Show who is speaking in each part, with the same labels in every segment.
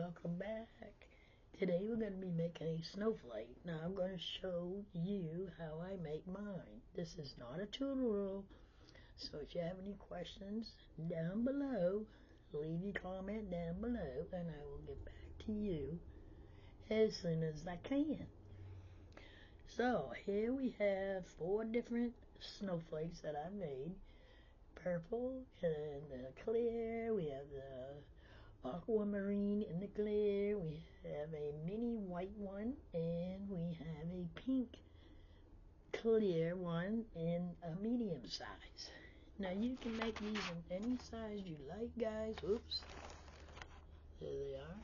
Speaker 1: welcome back. Today we're going to be making a snowflake. Now I'm going to show you how I make mine. This is not a tutorial, so if you have any questions down below, leave your comment down below and I will get back to you as soon as I can. So here we have 4 different snowflakes that I made. Purple and clear, we have the aquamarine in the clear, we have a mini white one, and we have a pink clear one in a medium size. Now you can make these in any size you like, guys. Oops, there they are.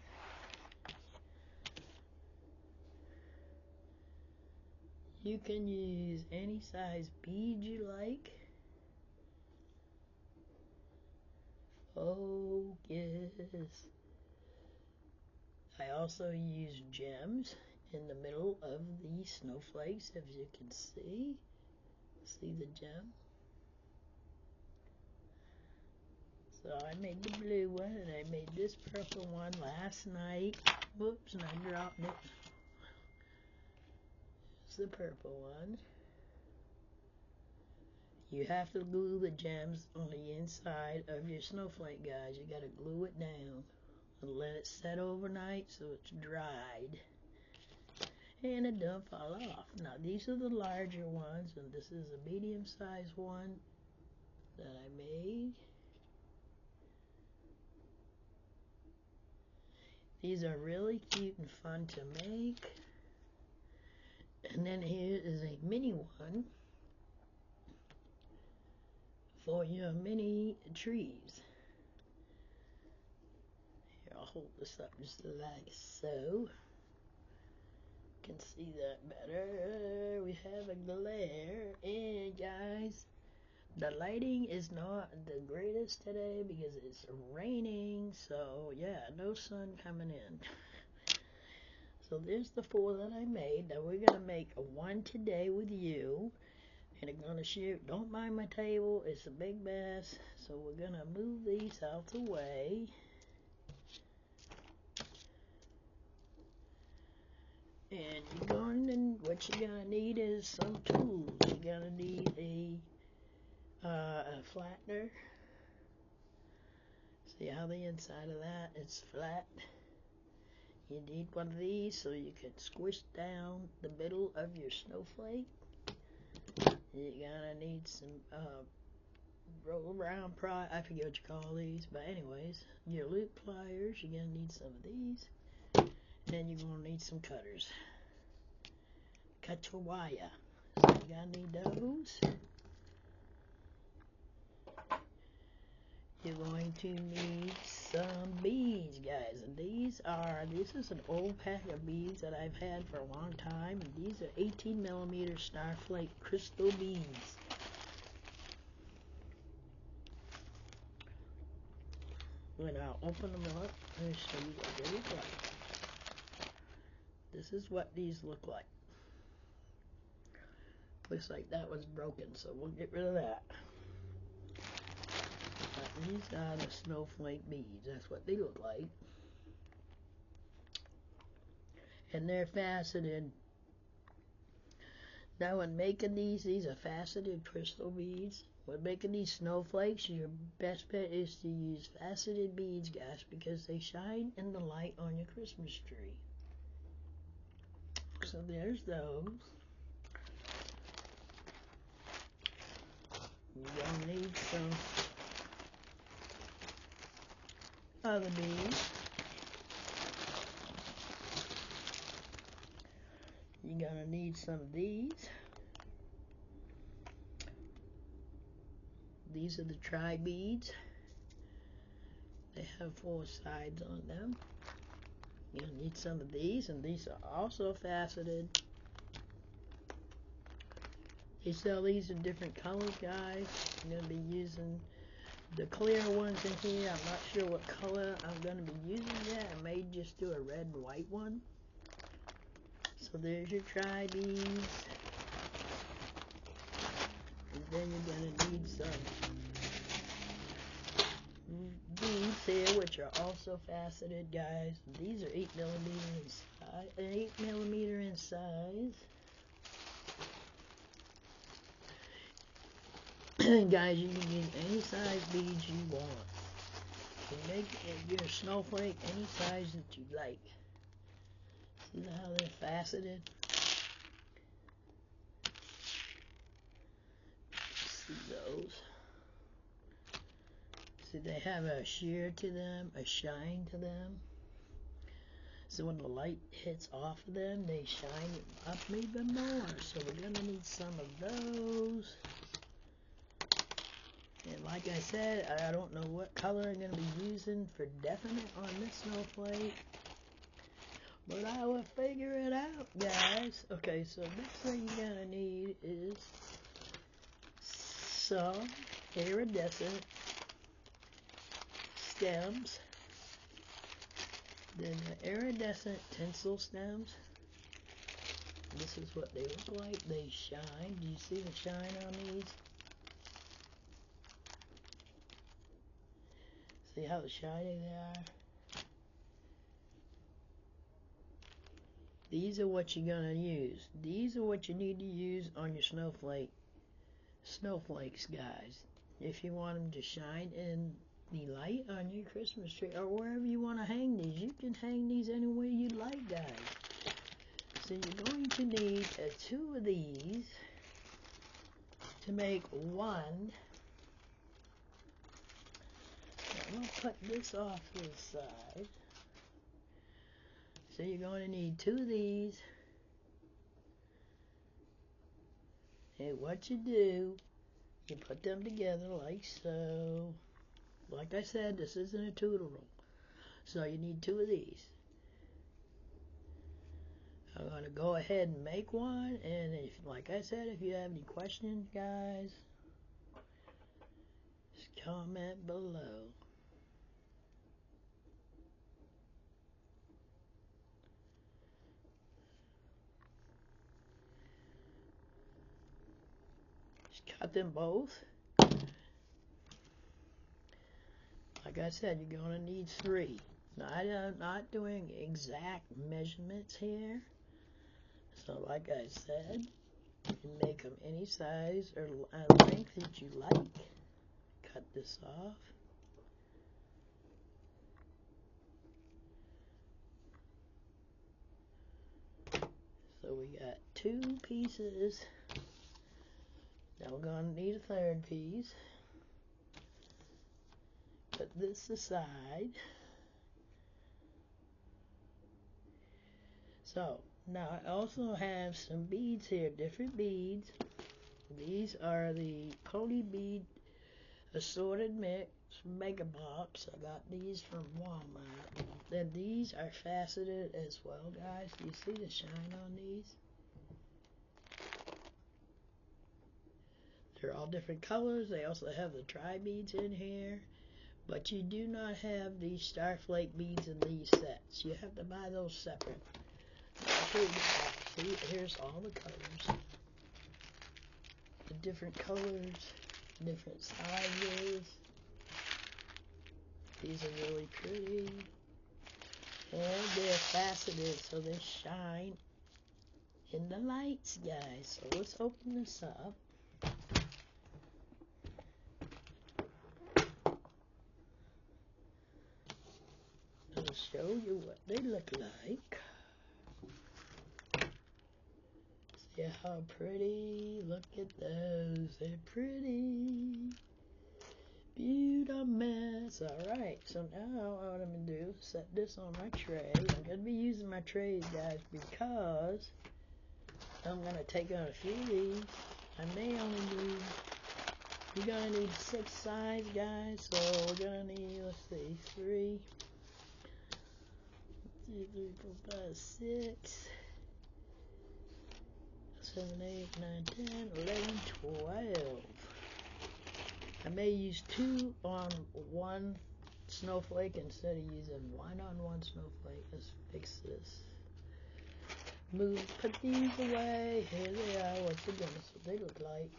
Speaker 1: You can use any size bead you like. Oh yes. I also use gems in the middle of the snowflakes, as you can see. See the gem? So I made the blue one and I made this purple one last night. Whoops, and I dropped it. It's the purple one. You have to glue the gems on the inside of your snowflake, guys. You gotta glue it down and let it set overnight so it's dried and it don't fall off. Now these are the larger ones, and this is a medium sized one that I made. These are really cute and fun to make. And then here is a mini one for your mini trees. Here, I'll hold this up just like so. You can see that better. We have a glare, and guys, the lighting is not the greatest today because it's raining, so yeah, no sun coming in. So there's the 4 that I made. Now we're gonna make one today with you. And I'm gonna shoot. Don't mind my table, it's a big mess, so we're gonna move these out the way. And what you're gonna need is some tools. You're gonna need a flattener. See how the inside of that is flat? You need one of these so you can squish down the middle of your snowflake. You're gonna need some roll around I forget what you call these, but anyways, your loop pliers. You're gonna need some of these, and you're gonna need some cutters. Cut your wire. So you're gonna need those. You're going to need some beads, guys, and this is an old pack of beads that I've had for a long time, and these are 18mm Snowflake crystal beads. And I'll open them up and show you what they look like. This is what these look like. Looks like that was broken, so we'll get rid of that. But these are the snowflake beads. That's what they look like. And they're faceted. Now when making these are faceted crystal beads. When making these snowflakes, your best bet is to use faceted beads, guys, because they shine in the light on your Christmas tree. So there's those. You're going to need some other beads. You're going to need some of these. These are the tri beads. They have 4 sides on them. You'll need some of these, and these are also faceted. They sell these in different colors, guys. I'm going to be using the clear ones in here. I'm not sure what color I'm going to be using yet. I may just do a red and white one. So there's your tri beads. And then you're going to need some beads here which are also faceted, guys. These are 8mm in size, 8mm in size. Guys, you can use any size beads you want. You can make your snowflake any size that you like. See how they're faceted? See those? See, they have a sheer to them, a shine to them. So when the light hits off of them, they shine up even more. So we're going to need some of those. And like I said, I don't know what color I'm going to be using for definite on this snowflake. But I will figure it out, guys. Okay, so next thing you're going to need is some iridescent stems. Then the iridescent tinsel stems. This is what they look like. They shine. Do you see the shine on these? See how shiny they are? These are what you're going to use. These are what you need to use on your snowflakes, guys. If you want them to shine in the light on your Christmas tree or wherever you want to hang these. You can hang these anywhere you like, guys. So you're going to need 2 of these to make one. I'm going to put this off to the side. So you're going to need 2 of these. And what you do, you put them together like so. Like I said, this isn't a tutorial. So you need 2 of these. I'm going to go ahead and make one. And if, like I said, if you have any questions, guys, just comment below. Cut them both. Like I said, you're going to need 3. Now, I'm not doing exact measurements here. So like I said, you can make them any size or length that you like. Cut this off. So we got 2 pieces. Now we're going to need a 3rd piece. Put this aside. So now I also have some beads here, different beads. These are the Pony Bead Assorted Mix Mega Box. I got these from Walmart. Then these are faceted as well, guys. Do you see the shine on these? They're all different colors. They also have the tri beads in here. But you do not have these Starflake beads in these sets. You have to buy those separate. See, here's all the colors. The different colors, different sizes. These are really pretty. And they're faceted, so they shine in the lights, guys. So let's open this up. I'll show you what they look like. See how pretty? Look at those. They're pretty. Beautiful mess. Alright, so now what I'm going to do is set this on my tray. I'm going to be using my trays, guys, because I'm going to take out a few of these. I may only need, you're going to need 6 sides, guys, so we're going to need, let's see, 3, 4, 5, 6, 7, 8, 9, 10, 11, 12. I may use 2 on one snowflake instead of using 1 on one snowflake. Let's fix this. Put these away. Here they are. What's the goodness what they look like.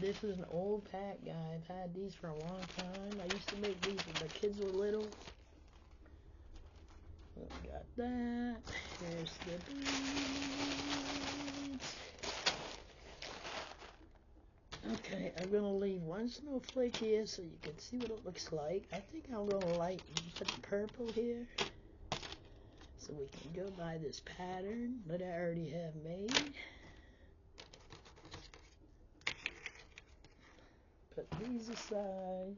Speaker 1: This is an old pack, guys. I've had these for a long time. I used to make these when the kids were little. Got that. Here's the beads. Okay, I'm going to leave one snowflake here so you can see what it looks like. I think I'm going to put the purple here so we can go by this pattern that I already have made. Put these aside.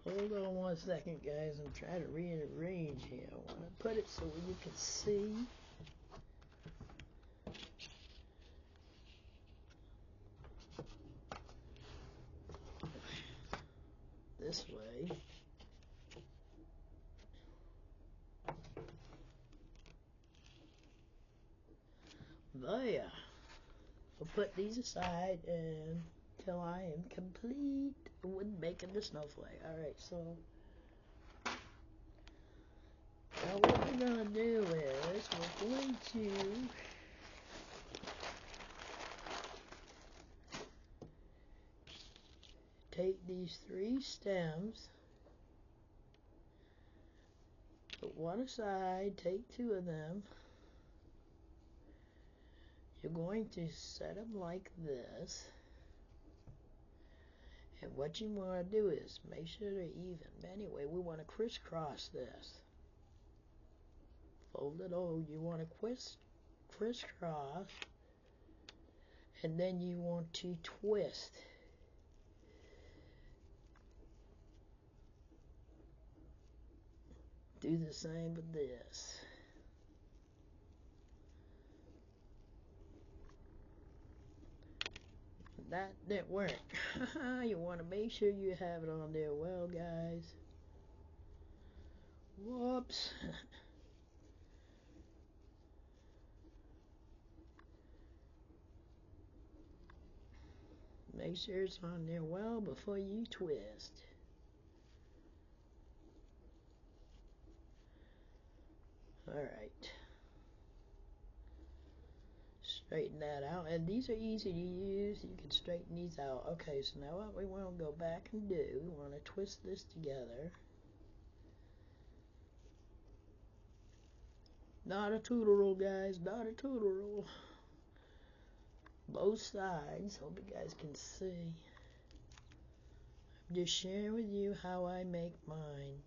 Speaker 1: Hold on one second, guys. I'm trying to rearrange here. I want to put it so you can see. This way. There. We'll put these aside until I am complete with making the snowflake. Alright, so now what we're going to do is we're going to take these 3 stems, put one aside, take 2 of them. You're going to set them like this. And what you want to do is make sure they're even. Anyway, we want to crisscross this. Fold it over. You want to crisscross. And then you want to twist. Do the same with this. That didn't work. You want to make sure you have it on there well, guys. Whoops. Make sure it's on there well before you twist. Alright. Straighten that out. And these are easy to use. You can straighten these out. Okay, so now what we want to go back and do, we want to twist this together. Not a tutorial, guys. Not a tutorial. Both sides. Hope you guys can see. I'm just sharing with you how I make mine.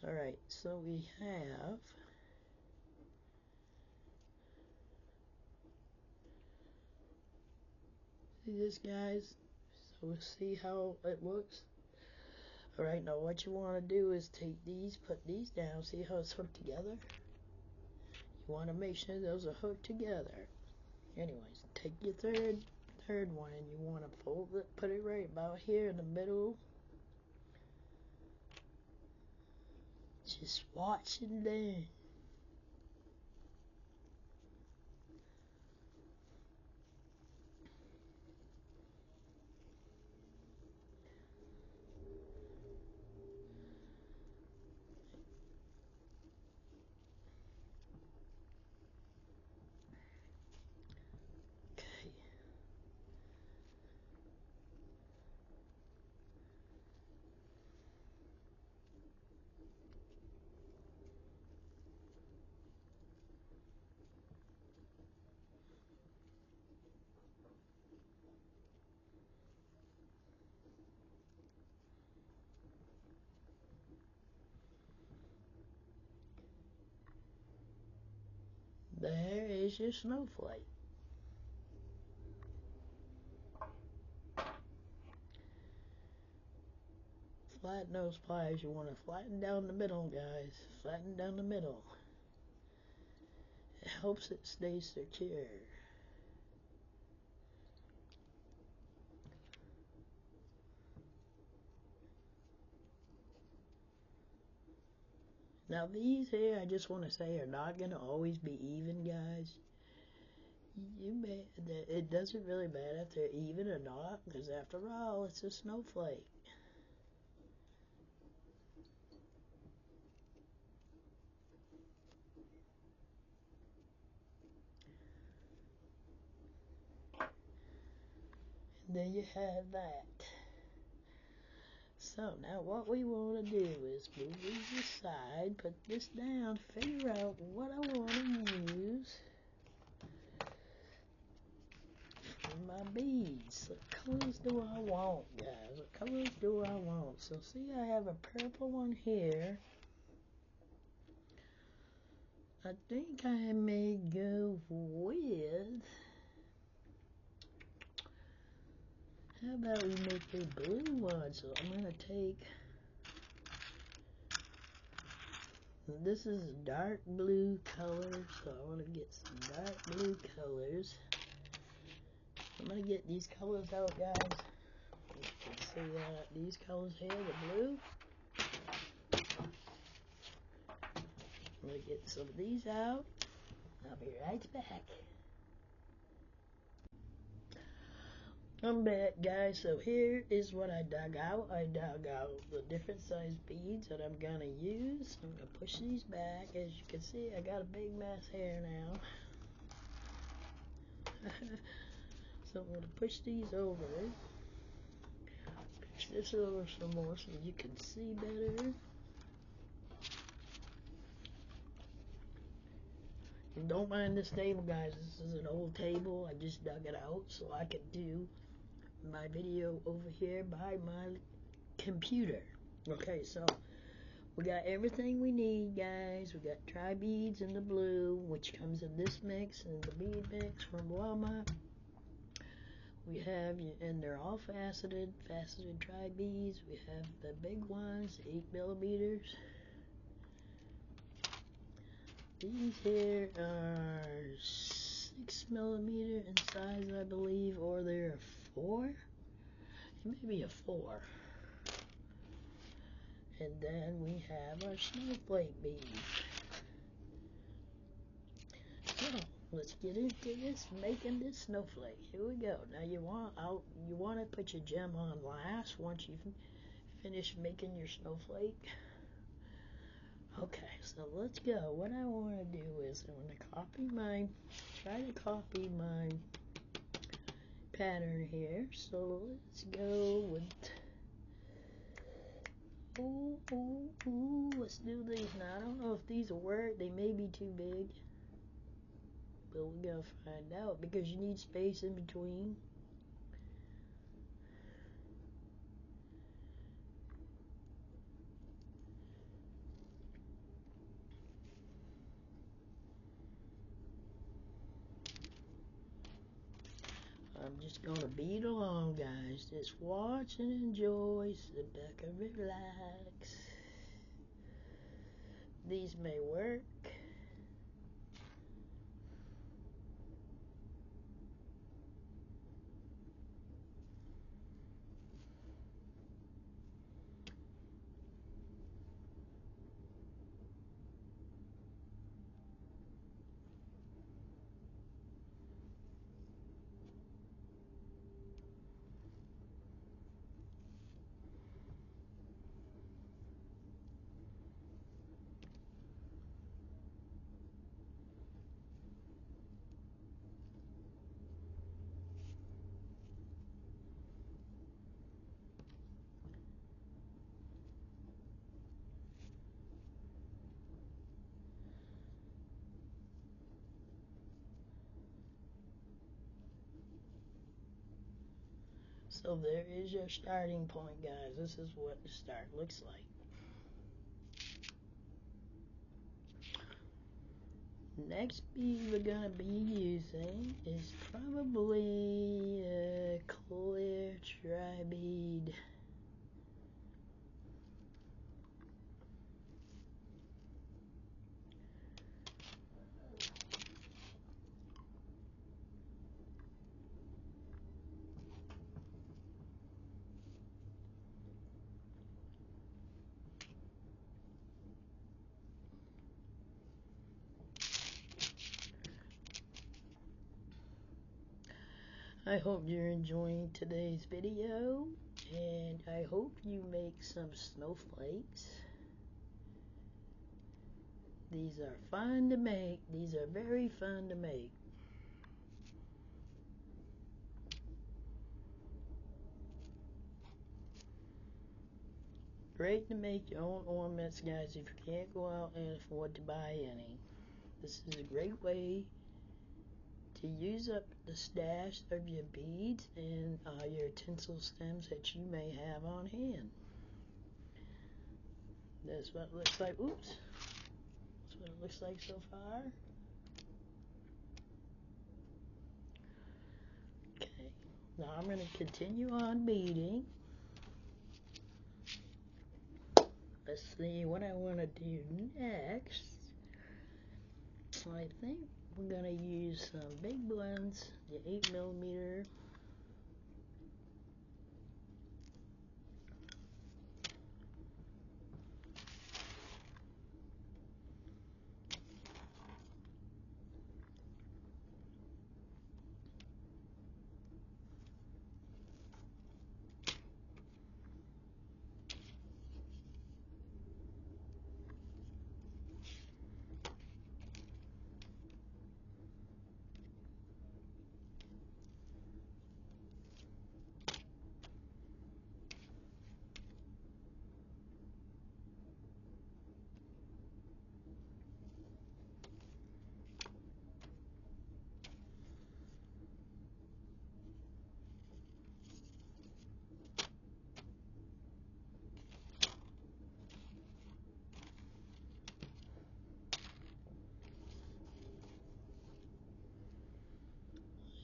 Speaker 1: Alright, so we have see this, guys? So we'll see how it looks. Alright, now what you want to do is take these, put these down. See how it's hooked together? You want to make sure those are hooked together. Anyways, take your third one and you want to fold it, put it right about here in the middle. Just watch and learn. There is your snowflake. Flatten those pliers. You want to flatten down the middle, guys. Flatten down the middle. It helps it stay secure. Now these here, I just want to say, are not going to always be even, guys. It doesn't really matter if they're even or not, because after all, it's a snowflake. And there you have that. So now what we want to do is move these aside, put this down, figure out what I want to use for my beads. What colors do I want, guys? What colors do I want? So see, I have a purple one here. I think I may go with, how about we make a blue one? So I'm going to take, this is dark blue color, so I want to get some dark blue colors. I'm going to get these colors out, guys. You can see these colors here, the blue. I'm going to get some of these out. I'll be right back. I'm back, guys. So here is what I dug out. I dug out the different size beads that I'm going to use. I'm going to push these back. As you can see, I got a big mess here now. So I'm going to push these over. Push this over some more so you can see better. And don't mind this table, guys. This is an old table. I just dug it out so I could do my video over here by my computer. Okay, so we got everything we need, guys. We got tri beads in the blue, which comes in this mix and the bead mix from Walmart. We have, and they're all faceted tri beads. We have the big ones, 8mm. These here are 6mm in size, I believe, or they're 4. It may be a 4. And then we have our snowflake beads. So let's get into this, making this snowflake. Here we go. Now you want to put your gem on last once you've finished making your snowflake. Okay, so let's go. What I want to do is I want to try to copy my pattern here. So let's go with, let's do these now. I don't know if these will work. They may be too big, but we're gonna find out because you need space in between. I'm just gonna bead along, guys. Just watch and enjoy, sit back and relax. These may work. So there is your starting point, guys. This is what the start looks like. Next bead we're gonna be using is probably a clear tri bead. I hope you're enjoying today's video, and I hope you make some snowflakes. These are fun to make. These are very fun to make. Great to make your own ornaments, guys, if you can't go out and afford to buy any. This is a great way to use up the stash of your beads and your tinsel stems that you may have on hand. That's what it looks like. Oops. That's what it looks like so far. Okay. Now I'm going to continue on beading. Let's see what I want to do next. I think we're going to use some big blends, the 8mm.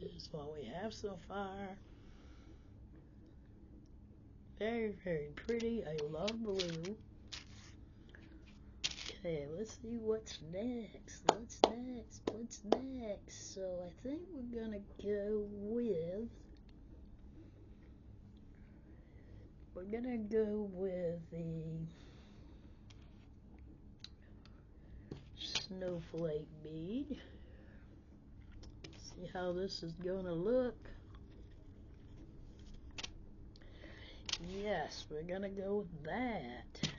Speaker 1: This is what we have so far. Very, very pretty. I love blue. Okay, let's see what's next. What's next? What's next? So I think we're gonna go with the snowflake bead. See how this is gonna look. Yes, we're gonna go with that.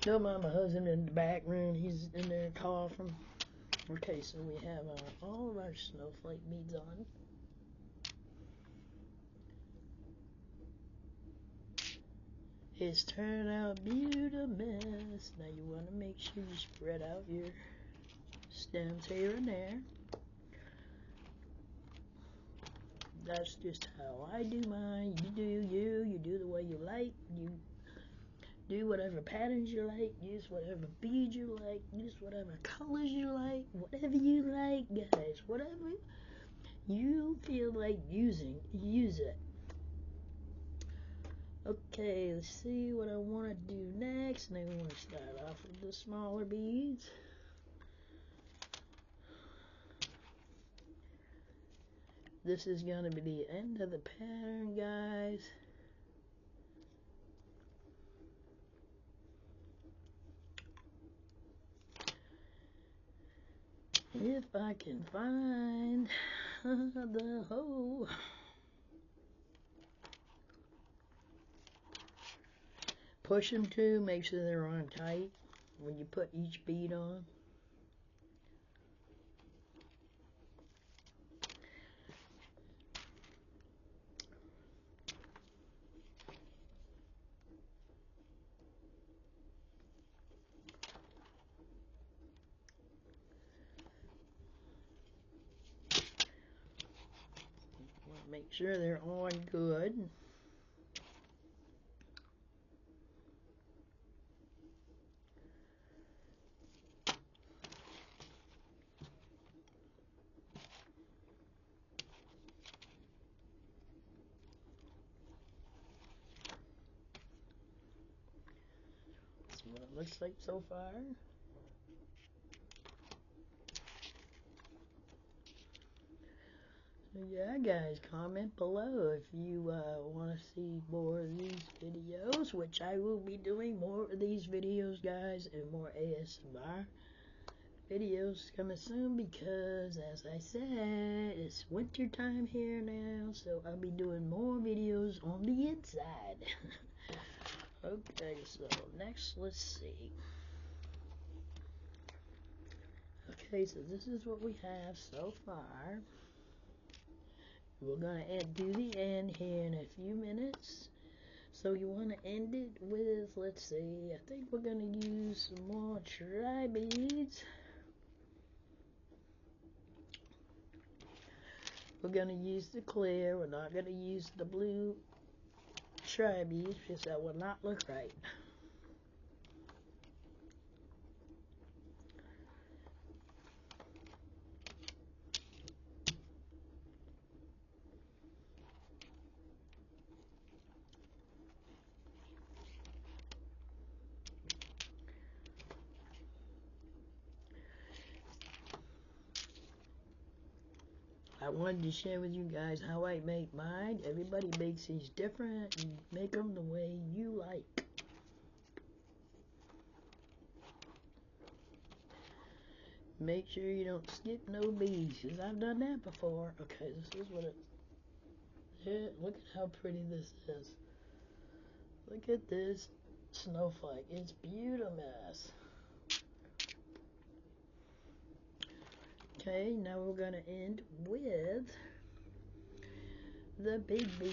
Speaker 1: Don't mind my husband in the back room. He's in there coughing. Okay, so we have all of our snowflake beads on. It's turned out beautiful mess. Now you want to make sure you spread out your stems here and there. That's just how I do mine. You do you. You do the way you like. You do whatever patterns you like. Use whatever beads you like. Use whatever colors you like. Whatever you like, guys. Whatever you feel like using, use it. Okay, let's see what I want to do next. Maybe we want to start off with the smaller beads. This is going to be the end of the pattern, guys. If I can find the hole. Push them to make sure they're on tight when you put each bead on. Make sure they're on good. looks like so far. So yeah, guys, comment below if you want to see more of these videos, which I will be doing more of these videos, guys, and more ASMR videos coming soon, because as I said, it's winter time here now, so I'll be doing more videos on the inside. Okay, so next, let's see. Okay, so this is what we have so far. We're going to do the end here in a few minutes. So you want to end it with, let's see, I think we're going to use some more tri-beads. We're going to use the clear. We're not going to use the blue tri-beads because that will not look right. I wanted to share with you guys how I make mine. Everybody makes these different. You make them the way you like. Make sure you don't skip no beads, because I've done that before. Okay, this is what it... Yeah, look at how pretty this is. Look at this snowflake. It's beautiful. Okay, now we're going to end with the big bead.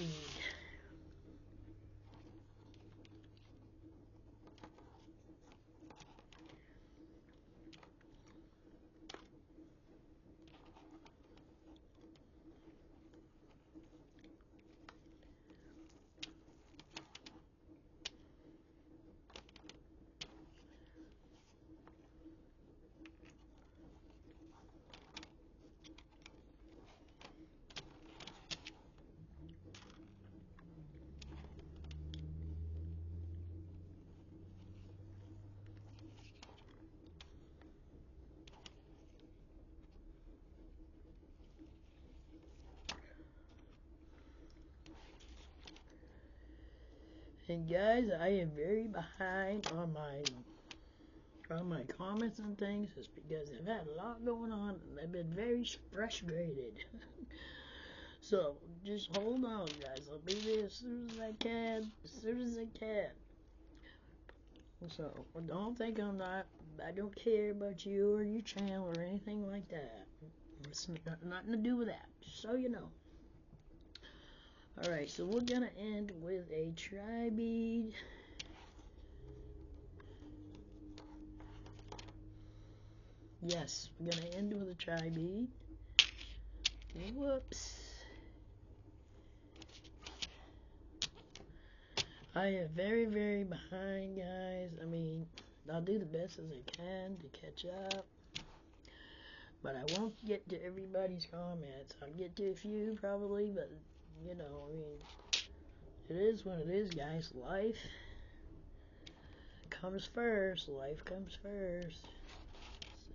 Speaker 1: And guys, I am very behind on my comments and things, just because I've had a lot going on and I've been very frustrated. So just hold on, guys. I'll be there as soon as I can. So don't think I don't care about you or your channel or anything like that. It's nothing to do with that, just so you know. Alright, so we're gonna end with a tri-bead. Yes, we're gonna end with a tri-bead. Whoops. I am very, very behind, guys. I mean, I'll do the best as I can to catch up. But I won't get to everybody's comments. I'll get to a few probably, but you know, I mean, it is what it is, guys. Life comes first. Life comes first.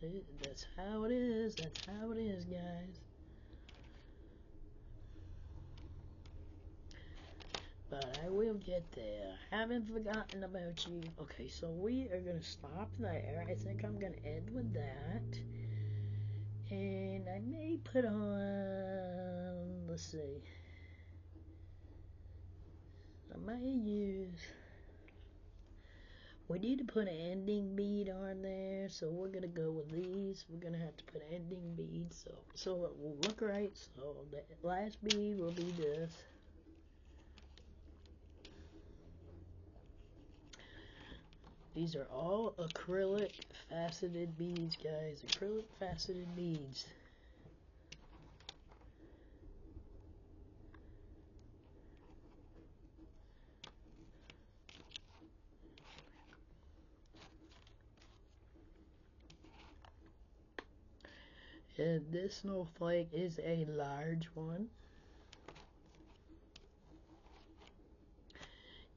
Speaker 1: See, that's how it is. That's how it is, guys. But I will get there. I haven't forgotten about you. Okay, so we are going to stop there. I think I'm going to end with that. And I may put on, let's see. I might use, we need to put an ending bead on there, so we're going to go with these. We're going to have to put ending beads so it will look right. So the last bead will be this. These are all acrylic faceted beads, guys. Acrylic faceted beads. And this snowflake is a large one.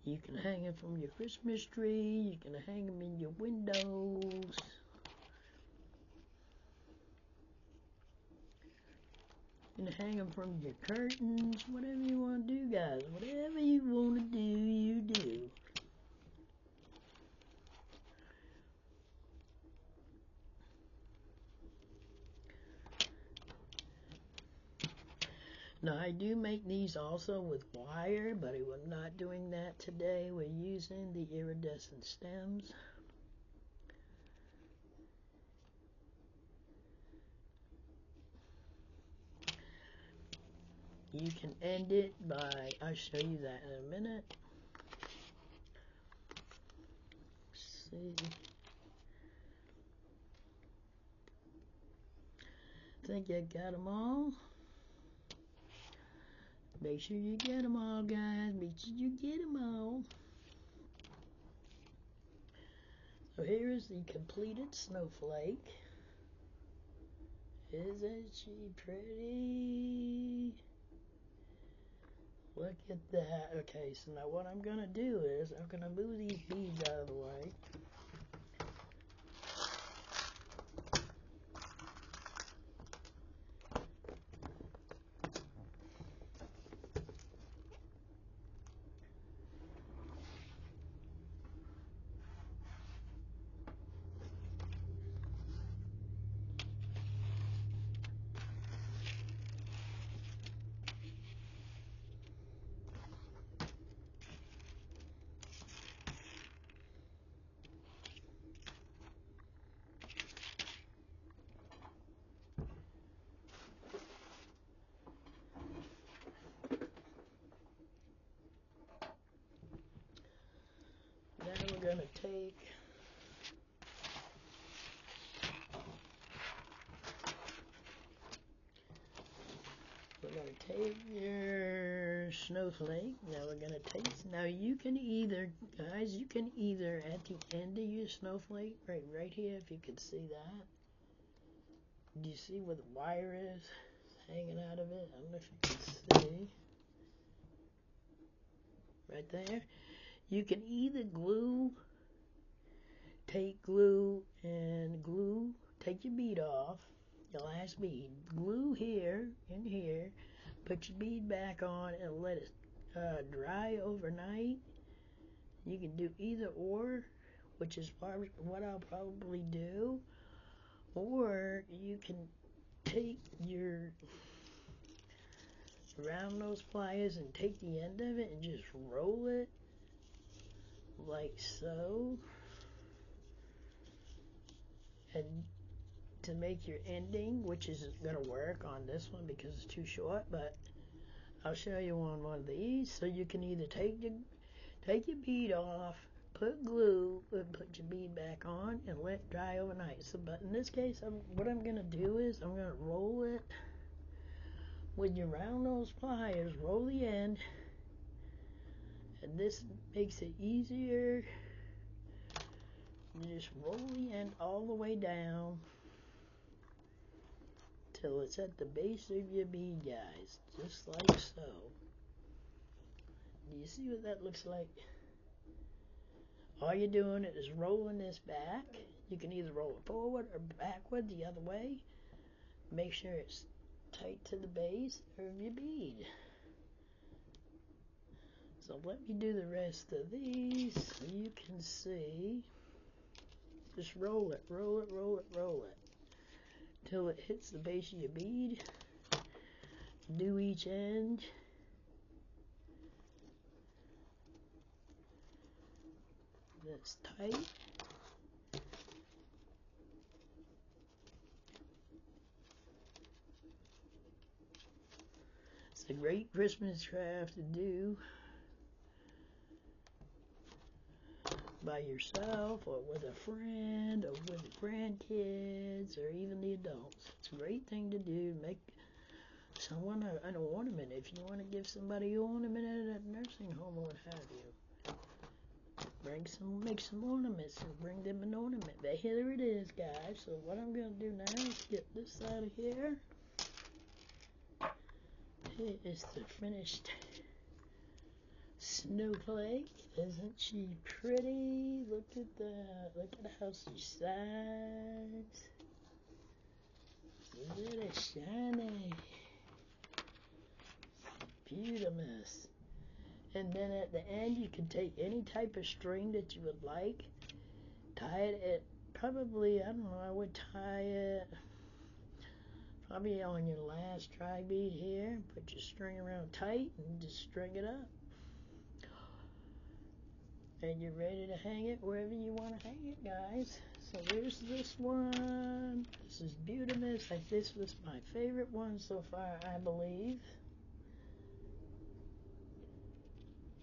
Speaker 1: You can hang them from your Christmas tree. You can hang them in your windows. You can hang them from your curtains. Whatever you want to do, guys. Whatever you want to do, you do. Now, I do make these also with wire, but I'm not doing that today. We're using the iridescent stems. You can end it by, I'll show you that in a minute. Let's see. I think I got them all. Make sure you get them all, guys. Make sure you get them all. So here is the completed snowflake. Isn't she pretty? Look at that. Okay, so now what I'm going to do is I'm going to move these beads out of the way. Then we're going to take your snowflake. Now we're going to taste. Now you can either, guys, you can either at the end of your snowflake, right here, if you can see that. Do you see where the wire is hanging out of it? I don't know if you can see. Right there. You can either take glue, take your bead off, your last bead, glue here and here, put your bead back on and let it dry overnight. You can do either or, which is what I'll probably do, or you can take your round nose pliers and take the end of it and just roll it like so, and to make your ending, which isn't going to work on this one because it's too short, but I'll show you on one of these. So you can either take your bead off, put glue, and put your bead back on and let it dry overnight. So, but in this case, what I'm going to do is I'm going to roll it with your round nose pliers, roll the end, and this makes it easier. You just roll the end all the way down till it's at the base of your bead, guys, just like so. Do you see what that looks like? All you're doing is rolling this back. You can either roll it forward or backward the other way. Make sure it's tight to the base of your bead. So let me do the rest of these so you can see. Just roll it, roll it, roll it, roll it till it hits the base of your bead. Do each end. That's tight. It's a great Christmas craft to do by yourself or with a friend or with grandkids or even the adults. It's a great thing to do. Make someone an ornament if you want to give somebody an ornament at a nursing home or what have you. Make some ornaments and bring them an ornament. But here it is, guys. So what I'm going to do now is get this out of here. Here is the finished Snowflake. Isn't she pretty? Look at that. Look at how she shines. Look at it shiny. Beautimous. And then at the end you can take any type of string that you would like. Tie it at probably, I don't know, I would tie it probably on your last tri bead here. Put your string around tight and just string it up. And you're ready to hang it wherever you want to hang it, guys. So there's this one. This is Beautimous. This was my favorite one so far, I believe.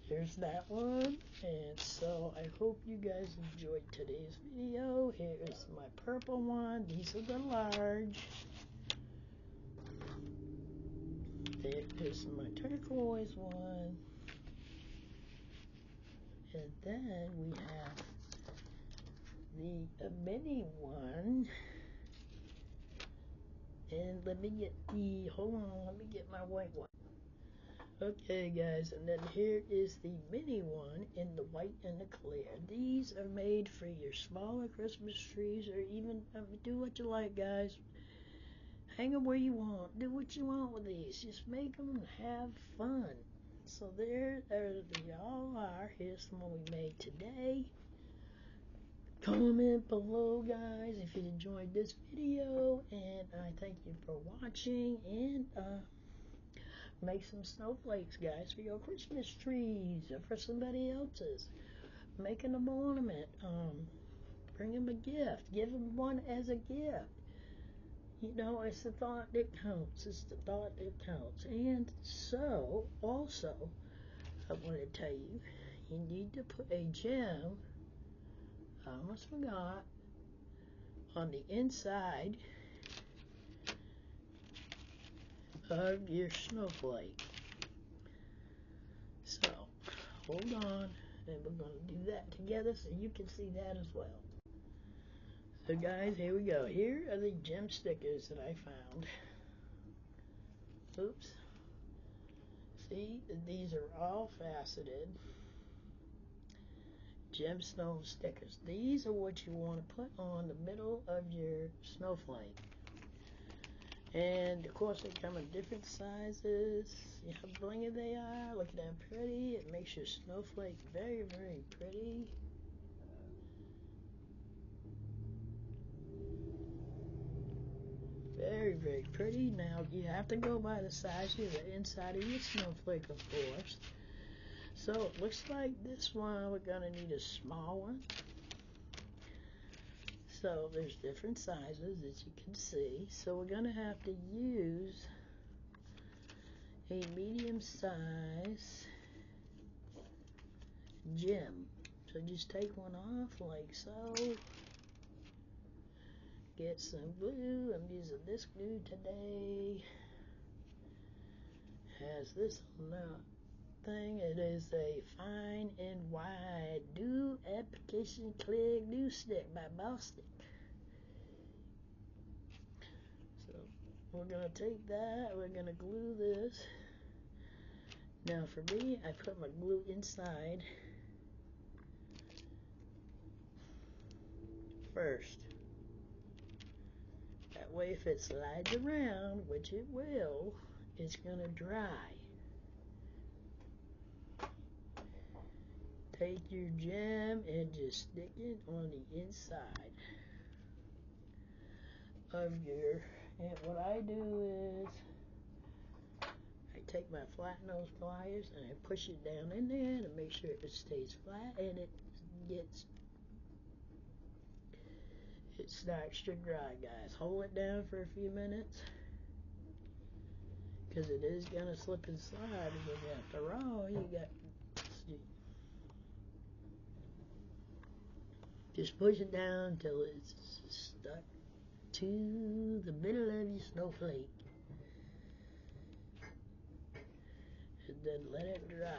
Speaker 1: Here's that one. And so I hope you guys enjoyed today's video. Here is my purple one. These are the large. There is my turquoise one. And then we have the mini one. And let me get let me get my white one. Okay guys, and then here is the mini one in the white and the clear. These are made for your smaller Christmas trees, or even, do what you like, guys. Hang them where you want. Do what you want with these. Just make them and have fun. So there they all are. Here's the one we made today. Comment below, guys, if you enjoyed this video, and I thank you for watching, and make some snowflakes, guys, for your Christmas trees or for somebody else's. Make an ornament. Bring them a gift. Give them one as a gift. You know, it's the thought that counts. It's the thought that counts. And so, also, I want to tell you, you need to put a gem, I almost forgot, on the inside of your snowflake. So, hold on, and we're going to do that together so you can see that as well. So guys, here we go. Here are the gem stickers that I found. Oops. See, these are all faceted gemstone stickers. These are what you want to put on the middle of your snowflake. And of course they come in different sizes. See how blingy they are? Look at how pretty. It makes your snowflake very, very pretty. Very, very pretty. Now you have to go by the size of the inside of your snowflake, of course. So it looks like this one we're gonna need a small one. So there's different sizes as you can see. So we're gonna have to use a medium size gem. So just take one off like so. Get some glue. I'm using this glue today. Has this on the thing. It is a fine and wide glue application clear glue stick by Bostic. So we're gonna take that. We're gonna glue this. Now for me, I put my glue inside first. That way if it slides around, which it will, it's gonna dry. Take your gem and just stick it on the inside of your, and what I do is I take my flat nose pliers and I push it down in there to make sure it stays flat, and it starts to dry, guys. Hold it down for a few minutes because it is gonna slip and slide, and after all, you got, just push it down until it's stuck to the middle of your snowflake, and then let it dry.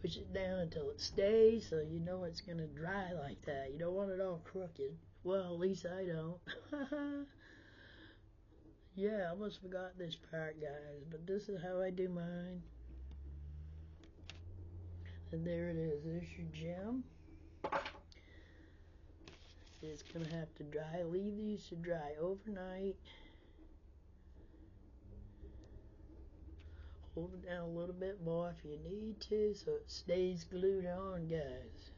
Speaker 1: push it down until it stays, so you know it's going to dry like that. You don't want it all crooked. Well, at least I don't. Yeah, I almost forgot this part, guys, but this is how I do mine. And there it is. There's your gem. It's going to have to dry. Leave these to dry overnight. Hold it down a little bit more if you need to so it stays glued on, guys.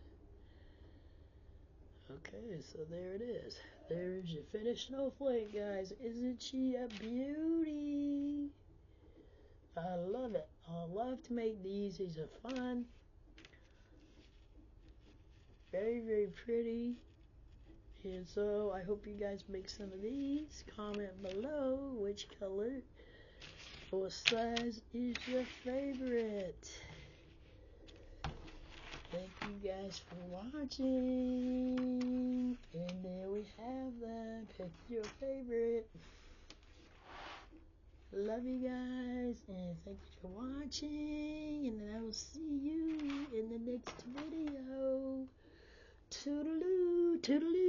Speaker 1: Okay, so there it is. There's your finished snowflake, guys. Isn't she a beauty? I love it. I love to make these. These are fun. Very, very pretty. And so I hope you guys make some of these. Comment below which color or size is your favorite. Thank you guys for watching. And there we have them. Pick your favorite. Love you guys. And thank you for watching. And I will see you in the next video. Toodaloo, toodaloo.